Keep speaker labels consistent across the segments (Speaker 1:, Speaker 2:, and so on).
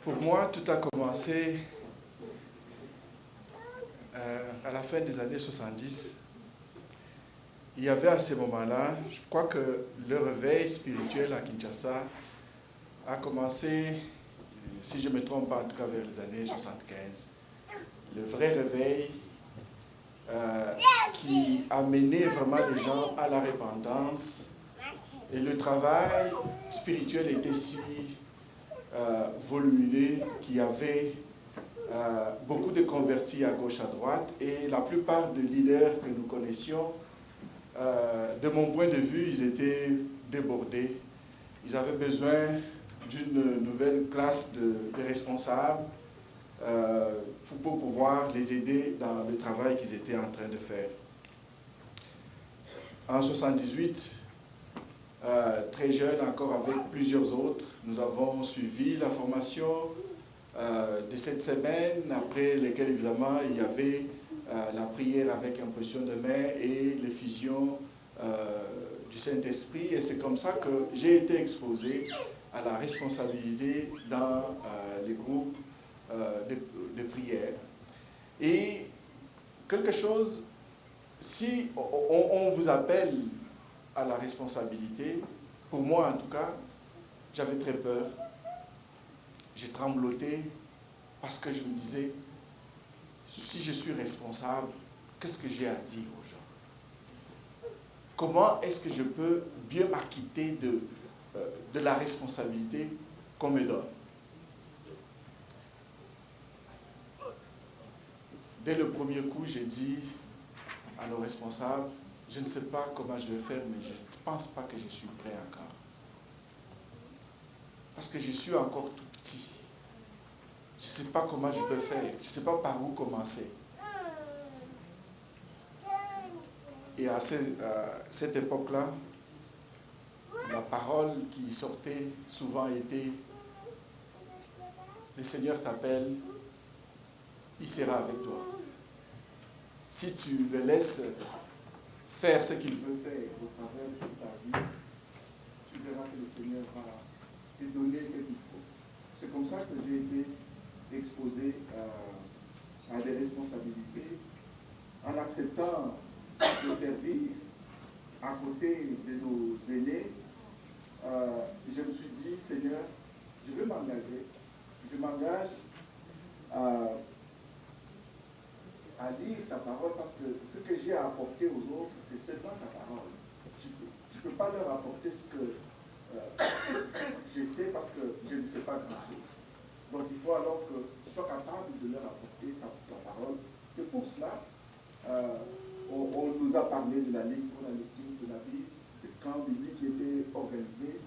Speaker 1: Pour moi, tout a commencé à la fin des années 70. Il y avait à ce moment-là, je crois que le réveil spirituel à Kinshasa a commencé, si je ne me trompe pas, en tout cas vers les années 75. Le vrai réveil qui a mené vraiment les gens à la repentance. Et le travail spirituel était si volumineux qu'il y avait beaucoup de convertis à gauche, à droite, et la plupart des leaders que nous connaissions, de mon point de vue, ils étaient débordés. Ils avaient besoin d'une nouvelle classe de responsables pour pouvoir les aider dans le travail qu'ils étaient en train de faire. En 78, très jeune, encore avec plusieurs autres, nous avons suivi la formation de cette semaine, après lesquelles évidemment il y avait la prière avec imposition de main et l'effusion du Saint-Esprit. Et c'est comme ça que j'ai été exposé à la responsabilité dans les groupes de prière. Et quelque chose, si on vous appelle à la responsabilité, pour moi en tout cas, j'avais très peur. J'ai trembloté parce que je me disais, si je suis responsable, qu'est-ce que j'ai à dire aux gens? Comment est-ce que je peux bien m'acquitter de la responsabilité qu'on me donne? Dès le premier coup, j'ai dit à nos responsables, je ne sais pas comment je vais faire, mais je ne pense pas que je suis prêt encore. Parce que je suis encore tout petit. Je ne sais pas comment je peux faire. Je ne sais pas par où commencer. Et à cette époque-là, la parole qui sortait souvent était « Le Seigneur t'appelle, il sera avec toi. Si tu le laisses faire ce qu'il veut faire au travers de ta vie, tu verras que le Seigneur va te donner ce qu'il faut. » C'est comme ça que j'ai été exposé à des responsabilités en acceptant de servir à côté de nos aînés. Je me suis dit, Seigneur, je veux m'engager. Je m'engage à lire ta parole parce que ce que j'ai à apporter aux autres, c'est seulement ta parole. Je ne peux pas leur apporter ce que je sais parce que je ne sais pas grand-chose. Donc il faut alors que tu sois capable de leur apporter ta parole. Et pour cela, on nous a parlé de la lecture de la Bible, des camps bibliques qui étaient organisés.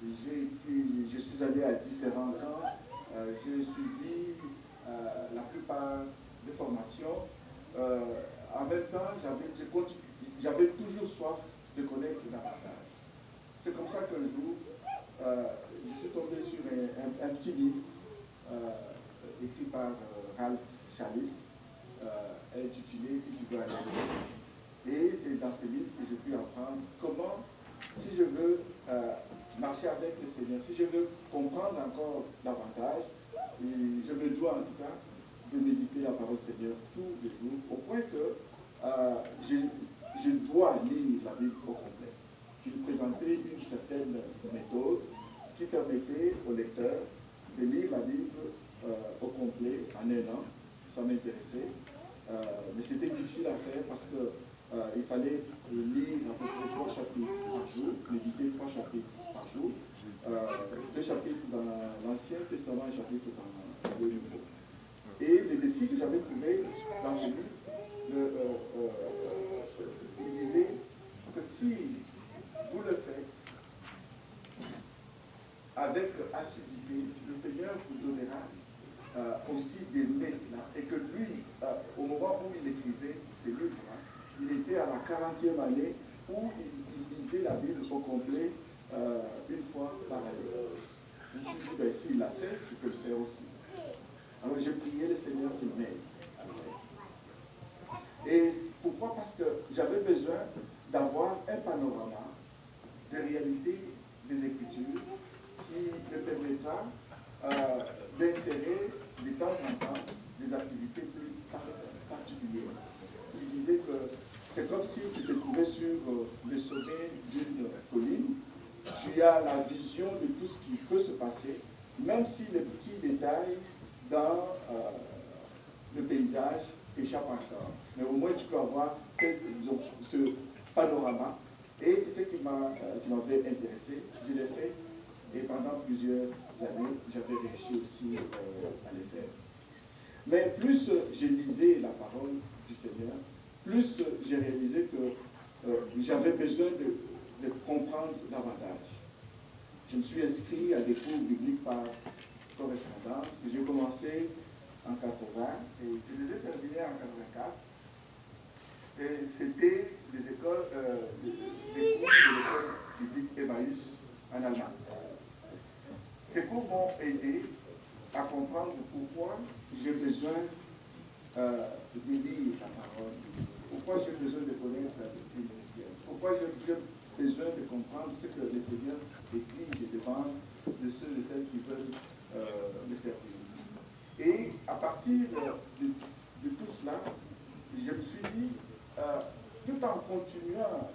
Speaker 1: Je suis allé à différents camps. J'ai suivi la plupart des formations. En même temps, j'avais toujours soif de connaître davantage. C'est comme ça qu'un jour, je suis tombé sur un petit livre écrit par Ralph Chalice, intitulé « Si tu veux aller ». Et c'est dans ce livre que j'ai pu apprendre comment, si je veux marcher avec le Seigneur, si je veux comprendre encore davantage, et je me dois en tout cas de méditer la parole du Seigneur tous les jours, au point que je dois lire la Bible au complet. Il présentait une certaine méthode qui permettait au lecteur de lire la Bible au complet en un an. Ça m'intéressait, mais c'était difficile à faire parce que il fallait lire à peu près 3 chapitres par jour, méditer 3 chapitres par jour, 2 chapitres dans l'Ancien Testament et 1 chapitre dans le Nouveau. Et le défi que j'avais trouvé dans ce livre, il disait que si vous le faites avec assiduité, le Seigneur vous donnera aussi des cela. Et que lui, au moment où il écrivait ces livres-là, il était à la 40e année où il lisait la Bible au complet une fois par année. Je me suis dit, ben, s'il l'a fait, je peux le faire aussi. Alors j'ai prié le Seigneur qu'il m'aide. Et pourquoi? Parce que j'avais besoin d'avoir un panorama de réalité des Écritures qui me permettra d'insérer de temps en temps des activités plus particulières. Il disait que c'est comme si tu te trouvais sur le sommet d'une colline, tu as la vision de tout ce qui peut se passer, même si les petits détails dans le paysage échappent encore. Mais au moins tu peux avoir ce panorama. Et c'est ce qui m'avait intéressé. Je l'ai fait et pendant plusieurs années, j'avais réussi aussi à le faire. Mais plus je lisais la parole du Seigneur, plus j'ai réalisé que j'avais besoin de comprendre davantage. Je me suis inscrit à des cours bibliques par correspondance. J'ai commencé en 80 et je les ai terminés en 84. Et c'était des écoles, des cours de l'école biblique Emmaüs en Allemagne. Ces cours m'ont aidé à comprendre pourquoi j'ai besoin de lire la parole, pourquoi j'ai besoin de connaître la doctrine chrétienne, pourquoi j'ai besoin de comprendre ce que le Seigneur exige et demande de ceux et celles qui veulent le servir. Et à partir de tout cela, je me suis dit, tout en continuant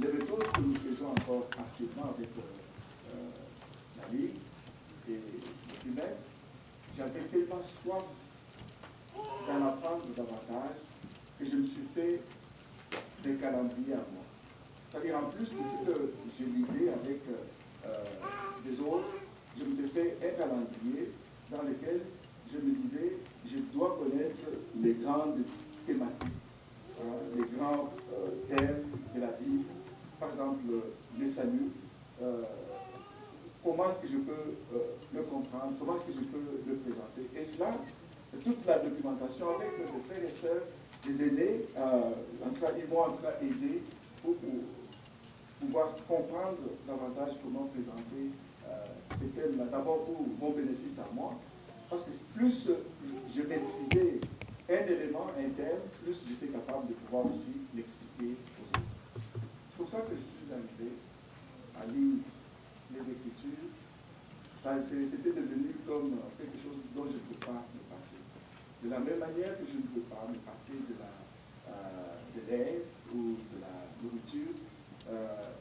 Speaker 1: les méthodes que nous faisons encore actuellement avec la Ligue et le trimestre, j'avais tellement soif d'en apprendre davantage que je me suis fait des calendriers à moi. C'est-à-dire, en plus de ce que je lisais avec les autres, je me suis fait un calendrier dans lequel je me disais, je dois connaître les grandes thématiques, les grands thèmes de la Bible, par exemple le salut, comment est-ce que je peux le comprendre, comment est-ce que je peux le présenter. Et cela, toute la documentation avec mes frères et sœurs, les aînés, en tout cas, ils m'ont en tout cas aidé pour pouvoir comprendre davantage comment présenter ces thèmes-là. D'abord pour mon bénéfice à moi, parce que plus je maîtrisais un élément, un thème, plus j'étais capable de pouvoir aussi l'expliquer aux autres. C'est pour ça que je suis arrivé à lire les Écritures. C'était devenu comme quelque chose dont je ne peux pas me passer. De la même manière que je ne peux pas me passer de l'air ou de la nourriture,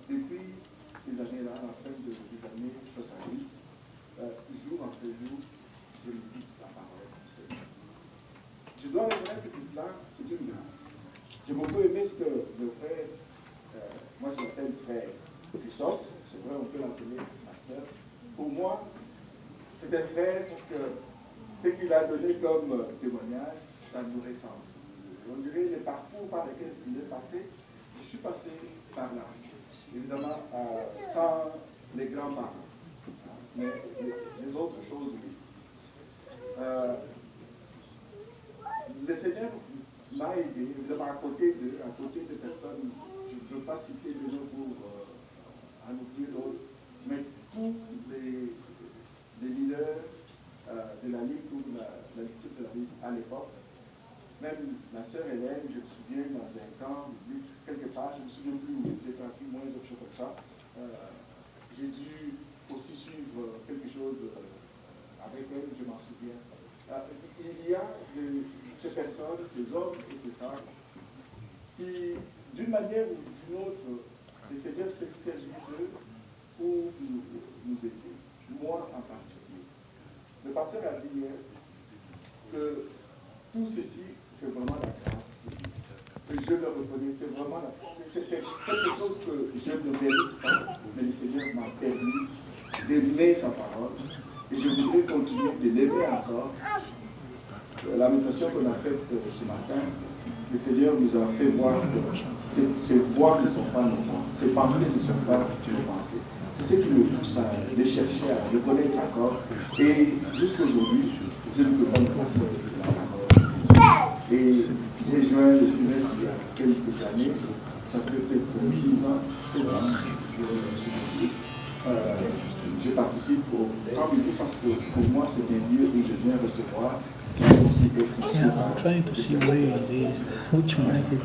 Speaker 1: depuis ces années-là, à la fin des années 70, jour après jour, je lis la parole du Seigneur. Je dois reconnaître que cela, c'est une grâce. J'ai beaucoup aimé ce que le frère, moi je l'appelle frère Christophe, c'est vrai, on peut l'appeler pasteur. Pour moi, c'est un frère parce que ce qu'il a donné comme témoignage, ça nous ressemble. On dirait les parcours par lesquels il est passé, je suis passé par là. Évidemment, sans les grands-parents, mais les autres choses, oui. Le Seigneur m'a aidé, évidemment, à côté de personnes, je ne veux pas citer de nom pour en oublier d'autres, mais tous les leaders de la Ligue ou de la lecture de la Bible à l'époque, même la sœur Hélène, je me souviens dans un camp, quelque part, je ne me souviens plus où j'étais tranquille, moins autre chose comme ça, j'ai dû aussi suivre quelque chose avec elle, je m'en souviens. Il y a ces personnes, ces hommes et ces femmes qui, d'une manière ou d'une autre, le Seigneur s'agit d'eux pour nous aider, moi en particulier. Le pasteur a dit hier que tout ceci, c'est vraiment la grâce de Dieu. Que je le reconnais, c'est vraiment c'est quelque chose que je ne mérite pas, mais le Seigneur m'a permis d'aimer sa parole et je voudrais continuer de l'aimer encore. La méditation qu'on a faite ce matin, le Seigneur nous a fait voir que ces voix ne sont pas nos voix, ces pensées ne sont pas nos pensées. C'est ce qui me pousse à les chercher, à les connaître encore. Et jusqu'aujourd'hui, je ne peux pas me passer de la parole. Et j'ai joint le trimestre il y a quelques années, ça fait peut-être 6 ans, 7 ans, je participe au camp biblique parce que pour moi c'est un lieu où je viens recevoir.
Speaker 2: Yeah, I'm trying to see where it is, which mic is.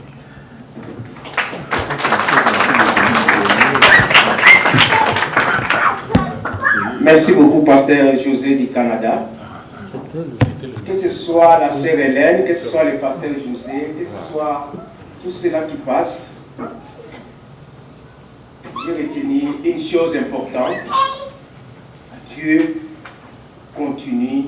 Speaker 3: Merci beaucoup, pasteur José du Canada. Que ce soit la sœur Hélène, que ce soit le pasteur José, que ce soit tout cela qui passe, j'ai retenu une chose importante. Dieu continue